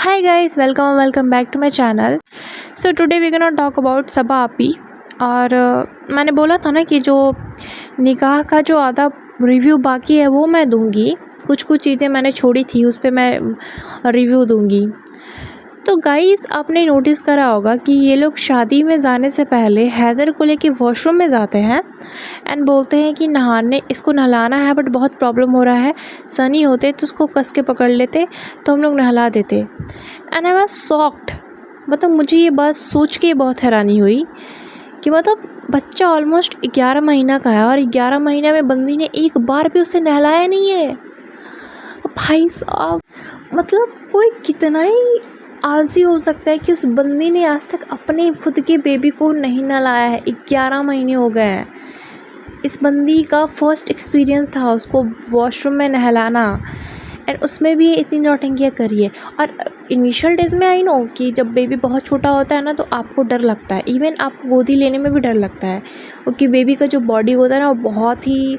Hi guys, welcome back to my channel. So today we're gonna talk about सबा आपी। और मैंने बोला था ना कि जो निकाह का जो आधा रिव्यू बाकी है वो मैं दूंगी। कुछ चीज़ें मैंने छोड़ी थी, उस पर मैं रिव्यू दूंगी। तो गाइस, आपने नोटिस करा होगा कि ये लोग शादी में जाने से पहले हैदर को लेके वॉशरूम में जाते हैं एंड बोलते हैं कि इसको नहलाना है, बट बहुत प्रॉब्लम हो रहा है। सनी होते तो उसको कस के पकड़ लेते तो हम लोग नहला देते। And I was shocked. मतलब मुझे ये बात सोच के बहुत हैरानी हुई कि मतलब बच्चा ऑलमोस्ट 11 महीना का है और 11 महीने में बंदी ने एक बार भी उसे नहलाया नहीं है। भाई साहब, मतलब कोई कितना ही आलसी हो सकता है कि उस बंदी ने आज तक अपने खुद के बेबी को नहीं नहलाया है। 11 महीने हो गए हैं। इस बंदी का फर्स्ट एक्सपीरियंस था उसको वॉशरूम में नहलाना, एंड उसमें भी इतनी नौटंकियाँ करी है। और इनिशियल डेज में आई नो कि जब बेबी बहुत छोटा होता है ना, तो आपको डर लगता है, इवन आपको गोदी लेने में भी डर लगता है, क्योंकि बेबी का जो बॉडी होता है ना वो बहुत ही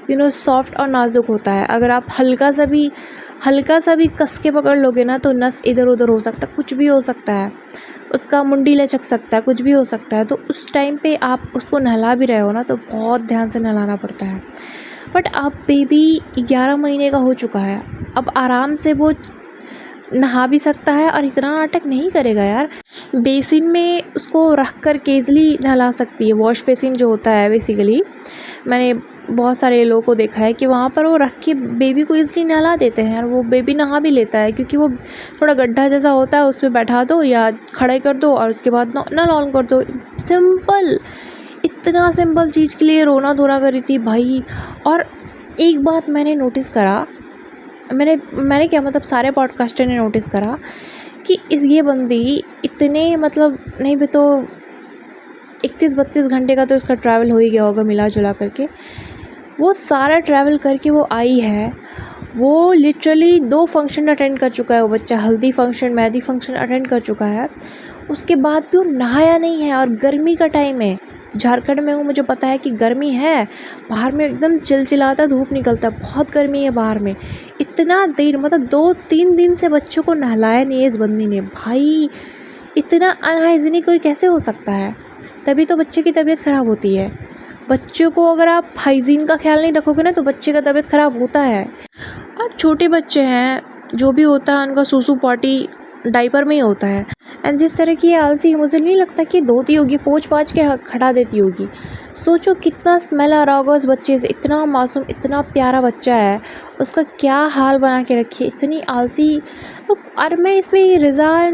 सॉफ्ट और नाजुक होता है। अगर आप हल्का सा भी कस के पकड़ लोगे ना, तो नस इधर उधर हो सकता है, कुछ भी हो सकता है, उसका मुंडी लचक सकता है, कुछ भी हो सकता है। तो उस टाइम पे आप उसको नहला भी रहे हो ना, तो बहुत ध्यान से नहलाना पड़ता है। बट अब बेबी 11 महीने का हो चुका है, अब आराम से वो नहा भी सकता है और इतना नाटक नहीं करेगा यार। बेसिन में उसको रख कर केजली नहला सकती है। वॉश बेसिन जो होता है, बेसिकली मैंने बहुत सारे लोगों को देखा है कि वहाँ पर वो रख के बेबी को ईज़िली नहला देते हैं और वो बेबी नहा भी लेता है, क्योंकि वो थोड़ा गड्ढा जैसा होता है, उसमें बैठा दो या खड़े कर दो और उसके बाद नल ऑन कर दो। सिंपल, इतना सिंपल चीज़ के लिए रोना धोना करी थी भाई। और एक बात मैंने नोटिस करा, मैंने क्या मतलब सारे पॉडकास्टर ने नोटिस करा कि ये बंदी इतने, मतलब नहीं भी तो 31-32 घंटे का तो इसका ट्रैवल हो ही गया होगा मिला जुला करके। वो सारा ट्रैवल करके वो आई है, वो लिटरली 2 फंक्शन अटेंड कर चुका है वो बच्चा। हल्दी फंक्शन, मेहंदी फंक्शन अटेंड कर चुका है। उसके बाद भी वो नहाया नहीं है। और गर्मी का टाइम है, झारखंड में हूँ, मुझे पता है कि गर्मी है, बाहर में एकदम चिलचिलाता धूप निकलता है, बहुत गर्मी है बाहर में। इतना देर, मतलब 2-3 दिन से बच्चों को नहलाया नहीं है इस बंदी ने। भाई, इतना अनहाइजीनिक कोई कैसे हो सकता है? तभी तो बच्चे की तबीयत ख़राब होती है। बच्चों को अगर आप हाइजीन का ख्याल नहीं रखोगे ना, तो बच्चे का तबीयत ख़राब होता है। और छोटे बच्चे हैं, जो भी होता है उनका सूसू पॉटी डाइपर में ही होता है। एंड जिस तरह की ये आलसी, मुझे नहीं लगता कि धोती होगी, पोंछ पाछ के खड़ा देती होगी। सोचो कितना स्मेल आ रहा होगा उस बच्चे से। इतना मासूम, इतना प्यारा बच्चा है, उसका क्या हाल बना के रखी है, इतनी आलसी। और मैं इसमें रिज़ा,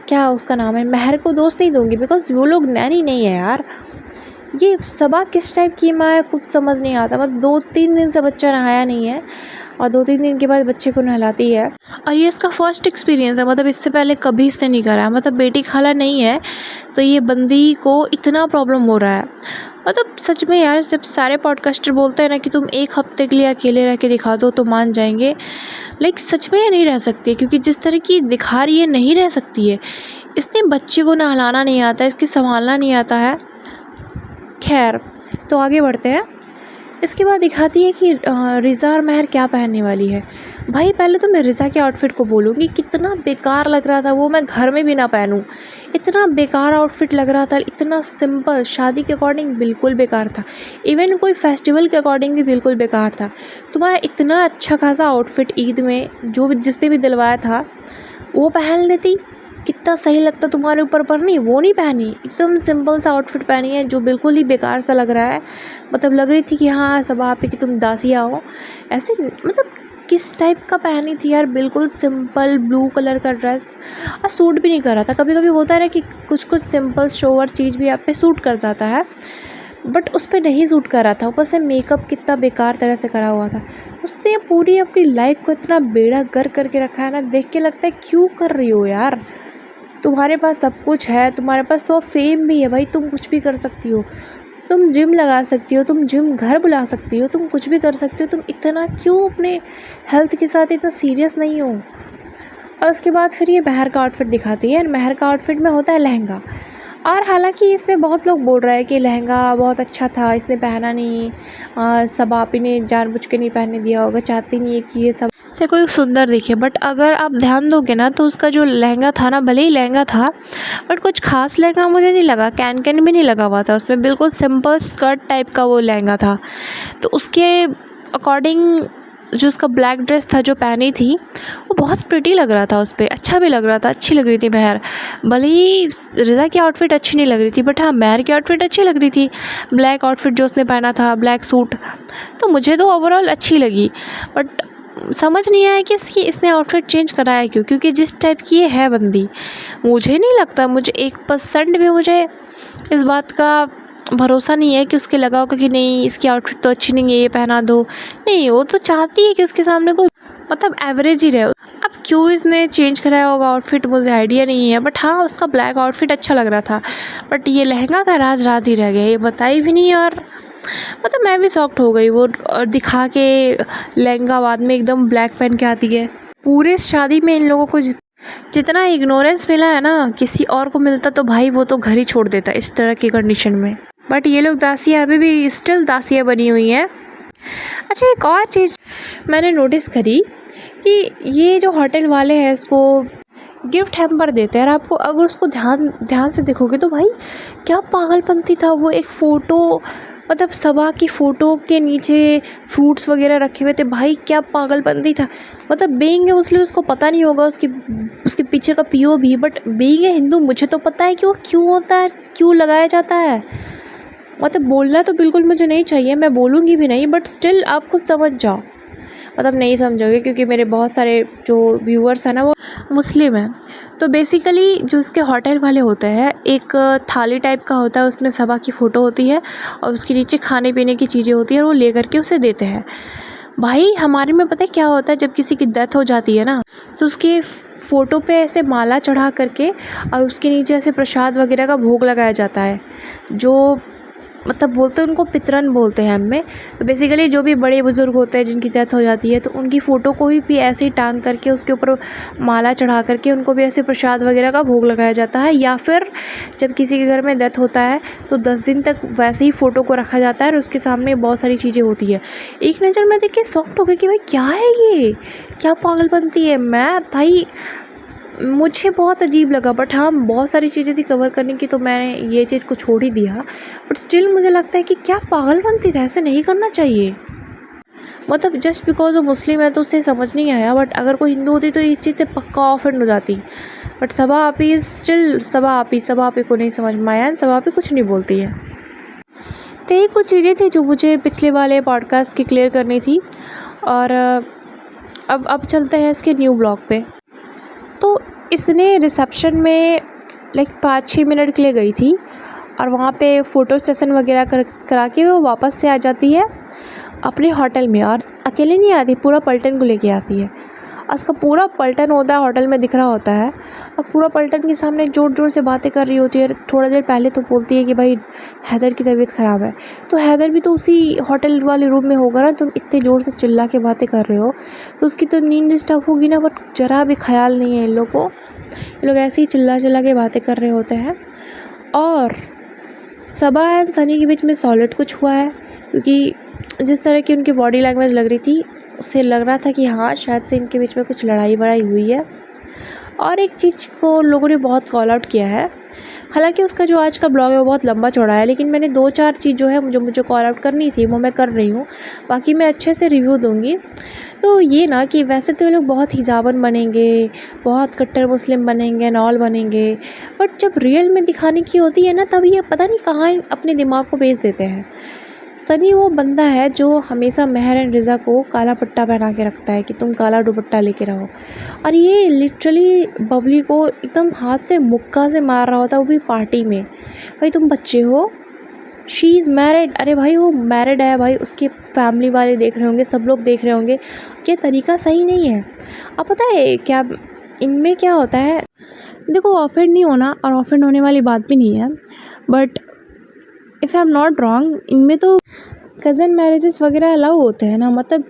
क्या उसका नाम है, महर को दोस्त नहीं दूंगी, बिकॉज वो लोग नैनी नहीं है यार। ये सबा किस टाइप की माँ है, कुछ समझ नहीं आता। मतलब 2-3 दिन से बच्चा नहाया नहीं है और 2-3 दिन के बाद बच्चे को नहलाती है। और ये इसका फर्स्ट एक्सपीरियंस है, मतलब इससे पहले कभी इसने नहीं करा है। मतलब बेटी खाला नहीं है, तो ये बंदी को इतना प्रॉब्लम हो रहा है। मतलब सच में यार, जब सारे पॉडकास्टर बोलते हैं ना कि तुम 1 हफ्ते के लिए अकेले रह के दिखा दो तो मान जाएंगे, लाइक सच में ये नहीं रह सकती है, क्योंकि जिस तरह की दिखा रही है नहीं रह सकती है। इसने बच्चे को नहलाना नहीं आता, इसकी संभालना नहीं आता है। खैर, तो आगे बढ़ते हैं। इसके बाद दिखाती है कि रिज़ा और महर क्या पहनने वाली है। भाई, पहले तो मैं रिज़ा के आउटफिट को बोलूँगी, कितना बेकार लग रहा था वो। मैं घर में भी ना पहनूँ, इतना बेकार आउटफिट लग रहा था, इतना सिंपल। शादी के अकॉर्डिंग बिल्कुल बेकार था, इवन कोई फेस्टिवल के अकॉर्डिंग भी बिल्कुल बेकार था। तुम्हारा इतना अच्छा खासा आउटफिट ईद में जो भी जिसने भी दिलवाया था वो पहन लेती, कितना सही लगता तुम्हारे ऊपर। पर नहीं, वो नहीं पहनी, एकदम सिंपल सा आउटफिट पहनी है जो बिल्कुल ही बेकार सा लग रहा है। मतलब लग रही थी कि हाँ सब आप ही कि तुम दासिया हो ऐसे। मतलब किस टाइप का पहनी थी यार, बिल्कुल सिंपल ब्लू कलर का ड्रेस, और सूट भी नहीं कर रहा था। कभी कभी होता है ना कि कुछ सिंपल शोवर चीज़ भी आप पे सूट कर जाता है, बट उस पर नहीं सूट कर रहा था। ऊपर से मेकअप कितना बेकार तरह से करा हुआ था। उसने पूरी अपनी लाइफ को इतना बेड़ा गर्क करके रखा है ना, देख के लगता है क्यों कर रही हो यार। तुम्हारे पास सब कुछ है, तुम्हारे पास तो फेम भी है भाई, तुम कुछ भी कर सकती हो। तुम जिम लगा सकती हो, तुम जिम घर बुला सकती हो, तुम कुछ भी कर सकती हो। तुम इतना क्यों अपने हेल्थ के साथ इतना सीरियस नहीं हो? और उसके बाद फिर ये महर का आउटफिट दिखाती है। महर का आउटफिट में होता है लहंगा, और हालांकि इसमें बहुत लोग बोल रहे हैं कि लहंगा बहुत अच्छा था, इसने पहना नहीं, सब आप ही ने जानबूझ के नहीं पहनने दिया होगा, चाहती नहीं है कि ये सब से कोई सुंदर दिखे। बट अगर आप ध्यान दोगे ना तो उसका जो लहंगा था ना, भले ही लहंगा था बट कुछ खास लहंगा मुझे नहीं लगा, कैन कैन भी नहीं लगा हुआ था उसमें, बिल्कुल सिंपल स्कर्ट टाइप का वो लहंगा था। तो उसके अकॉर्डिंग जो उसका ब्लैक ड्रेस था जो पहनी थी वो बहुत प्रिटी लग रहा था, उस पर अच्छा भी लग रहा था, अच्छी लग रही थी महर। भले ही रिज़ा की आउटफिट अच्छी नहीं लग रही थी बट हाँ महर की आउटफिट अच्छी लग रही थी। ब्लैक आउटफिट जो उसने पहना था, ब्लैक सूट, तो मुझे तो ओवरऑल अच्छी लगी। बट समझ नहीं आया कि इसने आउटफिट चेंज कराया क्यों, क्योंकि जिस टाइप की ये है बंदी, मुझे नहीं लगता, मुझे 1% भी मुझे इस बात का भरोसा नहीं है कि उसके लगा होगा कि नहीं इसकी आउटफिट तो अच्छी नहीं है, ये पहना दो। नहीं, वो तो चाहती है कि उसके सामने कोई मतलब एवरेज ही रहे। अब क्यों इसने चेंज कराया होगा आउटफिट मुझे आइडिया नहीं है, बट हाँ उसका ब्लैक आउटफिट अच्छा लग रहा था। बट ये लहंगा का राज राज ही रह गया, ये बताई भी नहीं। और मतलब मैं भी शॉक्ड हो गई, वो दिखा के लहंगा बाद में एकदम ब्लैक पहन के आती है। पूरे शादी में इन लोगों को जितना इग्नोरेंस मिला है ना, किसी और को मिलता तो भाई वो तो घर ही छोड़ देता इस तरह की कंडीशन में। बट ये लोग दासियाँ अभी भी स्टिल दासियाँ बनी हुई हैं। अच्छा, एक और चीज़ मैंने नोटिस करी कि ये जो होटल वाले हैं इसको गिफ्ट हैम्पर देते हैं, और आपको अगर उसको ध्यान से देखोगे तो भाई क्या पागलपंती था वो। एक फ़ोटो, मतलब सबा की फ़ोटो के नीचे फ्रूट्स वगैरह रखे हुए थे, भाई क्या पागलपंती था। मतलब बीइंग है मुस्लिम उसको पता नहीं होगा उसके पीछे का पीओ भी, बट बीइंग है हिंदू मुझे तो पता है कि वो क्यों होता है, क्यों लगाया जाता है। मतलब बोलना तो बिल्कुल मुझे नहीं चाहिए, मैं बोलूँगी भी नहीं, बट स्टिल आप खुद समझ जाओ। मतलब नहीं समझोगे क्योंकि मेरे बहुत सारे जो व्यूअर्स हैं ना वो मुस्लिम हैं। तो बेसिकली जो इसके होटल वाले होते हैं, एक थाली टाइप का होता है, उसमें सबा की फ़ोटो होती है और उसके नीचे खाने पीने की चीज़ें होती हैं और वो ले करके उसे देते हैं। भाई हमारे में पता है क्या होता है, जब किसी की डेथ हो जाती है ना तो उसके फ़ोटो पे ऐसे माला चढ़ा करके और उसके नीचे ऐसे प्रसाद वगैरह का भोग लगाया जाता है, जो मतलब बोलते हैं उनको पितरन बोलते हैं हम में। तो बेसिकली जो भी बड़े बुज़ुर्ग होते हैं जिनकी डेथ हो जाती है तो उनकी फ़ोटो को भी ऐसे ही टांग करके उसके ऊपर माला चढ़ा करके उनको भी ऐसे प्रसाद वगैरह का भोग लगाया जाता है। या फिर जब किसी के घर में डेथ होता है तो 10 दिन तक वैसे ही फ़ोटो को रखा जाता है और उसके सामने बहुत सारी चीज़ें होती है। एक नज़र में देख के शॉक्ड हो गई कि भाई क्या है ये, क्या पागलपंती है। मैं भाई मुझे बहुत अजीब लगा, बट हाँ बहुत सारी चीज़ें थी कवर करने की तो मैंने ये चीज़ को छोड़ ही दिया। बट स्टिल मुझे लगता है कि क्या पागलपंती था, ऐसे नहीं करना चाहिए। मतलब जस्ट बिकॉज वो मुस्लिम है तो उसे समझ नहीं आया, बट अगर कोई हिंदू होती तो इस चीज़ से पक्का ऑफेंड हो जाती। बट सबा आपी इज स्टिल सबा आपी को नहीं समझ में आया, सबा आपी कुछ नहीं बोलती है। तो ये कुछ चीज़ें थी जो मुझे पिछले वाले पॉडकास्ट की क्लियर करनी थी। और अब चलते हैं इसके न्यू ब्लॉग पे। तो इसने रिसेप्शन में लाइक 5-6 मिनट के लिए गई थी और वहाँ पे फ़ोटो सेशन वगैरह करा के वो वापस से आ जाती है अपने होटल में। और अकेले नहीं आती, पूरा पलटन को लेके आती है। उसका पूरा पलटन होता है होटल में दिख रहा होता है और पूरा पलटन के सामने ज़ोर ज़ोर से बातें कर रही होती है। थोड़ा देर पहले तो बोलती है कि भाई हैदर की तबीयत ख़राब है, तो हैदर भी तो उसी होटल वाले रूम में होगा ना, तुम इतने ज़ोर से चिल्ला के बातें कर रहे हो तो उसकी तो नींद डिस्टर्ब होगी ना। बट ज़रा भी ख्याल नहीं है इन लोग को, ये लोग ऐसे ही चिल्ला के बातें कर रहे होते हैं। और सबा एंड सनी के बीच में सॉलिड कुछ हुआ है, क्योंकि जिस तरह की उनकी बॉडी लैंग्वेज लग रही थी उससे लग रहा था कि हाँ शायद से इनके बीच में कुछ लड़ाई वड़ाई हुई है। और एक चीज़ को लोगों ने बहुत कॉल आउट किया है, हालांकि उसका जो आज का ब्लॉग है वो बहुत लंबा चौड़ा है, लेकिन मैंने 2-4 चीज़ जो है मुझे कॉल आउट करनी थी वो मैं कर रही हूँ, बाकी मैं अच्छे से रिव्यू दूँगी। तो ये ना कि वैसे तो ये लोग बहुत हिजाबन बनेंगे, बहुत कट्टर मुस्लिम बनेंगे, नॉल बनेंगे, बट जब रियल में दिखाने की होती है ना तब ये पता नहीं कहाँ अपने दिमाग को बेच देते हैं। सनी वो बंदा है जो हमेशा महर एंड रिज़ा को काला पट्टा पहना के रखता है कि तुम काला दुपट्टा लेके रहो, और ये लिटरली बबली को एकदम हाथ से मुक्का से मार रहा होता है, वो भी पार्टी में। भाई तुम बच्चे हो, शी इज़ मैरिड। अरे भाई वो मैरिड है भाई, उसके फैमिली वाले देख रहे होंगे, सब लोग देख रहे होंगे, ये तरीका सही नहीं है। अब पता है क्या इनमें क्या होता है, देखो ऑफेंड नहीं होना और ऑफेंड होने वाली बात भी नहीं है, but if I am not wrong इनमें तो कज़न मैरिजेस वगैरह अलाउ होते हैं ना। मतलब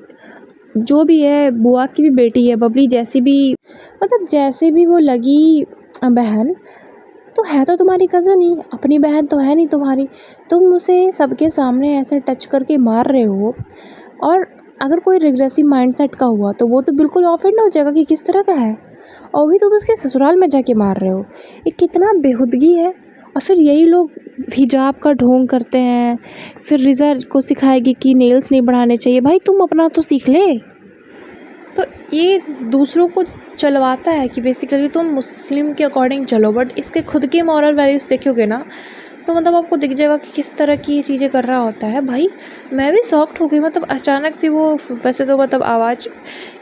जो भी है, बुआ की भी बेटी है बबली, जैसी भी मतलब जैसे भी वो लगी बहन, तो है तो तुम्हारी कज़न ही, अपनी बहन तो है नहीं तुम्हारी। तुम उसे सबके सामने ऐसे टच करके मार रहे हो, और अगर कोई रिग्रेसिव माइंडसेट का हुआ तो वो तो बिल्कुल ऑफेंड हो जाएगा कि किस तरह का है, और भी तुम उसके ससुराल में जाके मार रहे हो। ये कितना बेहूदगी है। और फिर यही लोग हिजाब का ढोंग करते हैं, फिर रिज़ा को सिखाएगी कि नेल्स नहीं बढ़ाने चाहिए। भाई तुम अपना तो सीख ले। तो ये दूसरों को चलवाता है कि बेसिकली तुम मुस्लिम के अकॉर्डिंग चलो, बट इसके खुद के मॉरल वैल्यूज़ देखोगे ना तो मतलब आपको दिख जाएगा कि किस तरह की ये चीज़ें कर रहा होता है। भाई मैं भी शॉक्ड हो गई, मतलब अचानक से वो, वैसे तो मतलब आवाज़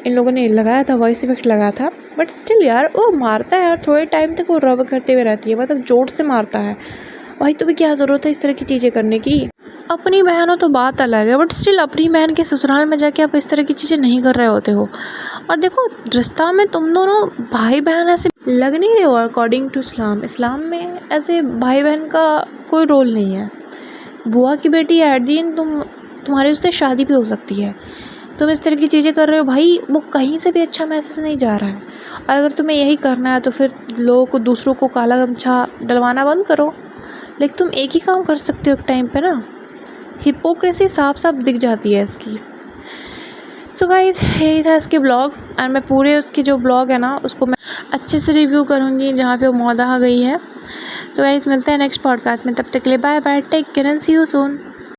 इन लोगों ने लगाया था, वॉइस इफेक्ट लगा था, बट स्टिल यार वो मारता है यार, थोड़े टाइम तक वो रब करते हुए रहती है, मतलब जोर से मारता है। भाई तुम्हें क्या ज़रूरत है इस तरह की चीज़ें करने की। अपनी बहन हो तो बात अलग है, बट स्टिल अपनी बहन के ससुराल में जाके आप इस तरह की चीज़ें नहीं कर रहे होते हो। और देखो रिश्ता में तुम दोनों भाई बहन ऐसे लग नहीं रहे हो अकॉर्डिंग टू इस्लाम में ऐसे भाई बहन का कोई रोल नहीं है। बुआ की बेटी एट दी एंड तुम्हारी उससे शादी भी हो सकती है। तुम इस तरह की चीज़ें कर रहे हो भाई, वो कहीं से भी अच्छा मैसेज नहीं जा रहा है। और अगर तुम्हें यही करना है तो फिर लोगों को, दूसरों को काला गमछा डलवाना बंद करो। लेकिन तुम एक ही काम कर सकते हो एक टाइम पे ना। हिपोक्रेसी साफ साफ दिख जाती है इसकी। सो गाइस यही था इसके ब्लॉग, और मैं पूरे उसके जो ब्लॉग है ना उसको मैं अच्छे से रिव्यू करूँगी जहाँ पे वो मौदा गई है। तो गाइस मिलते हैं नेक्स्ट पॉडकास्ट में, तब तक के लिए bye bye, take care and see you soon.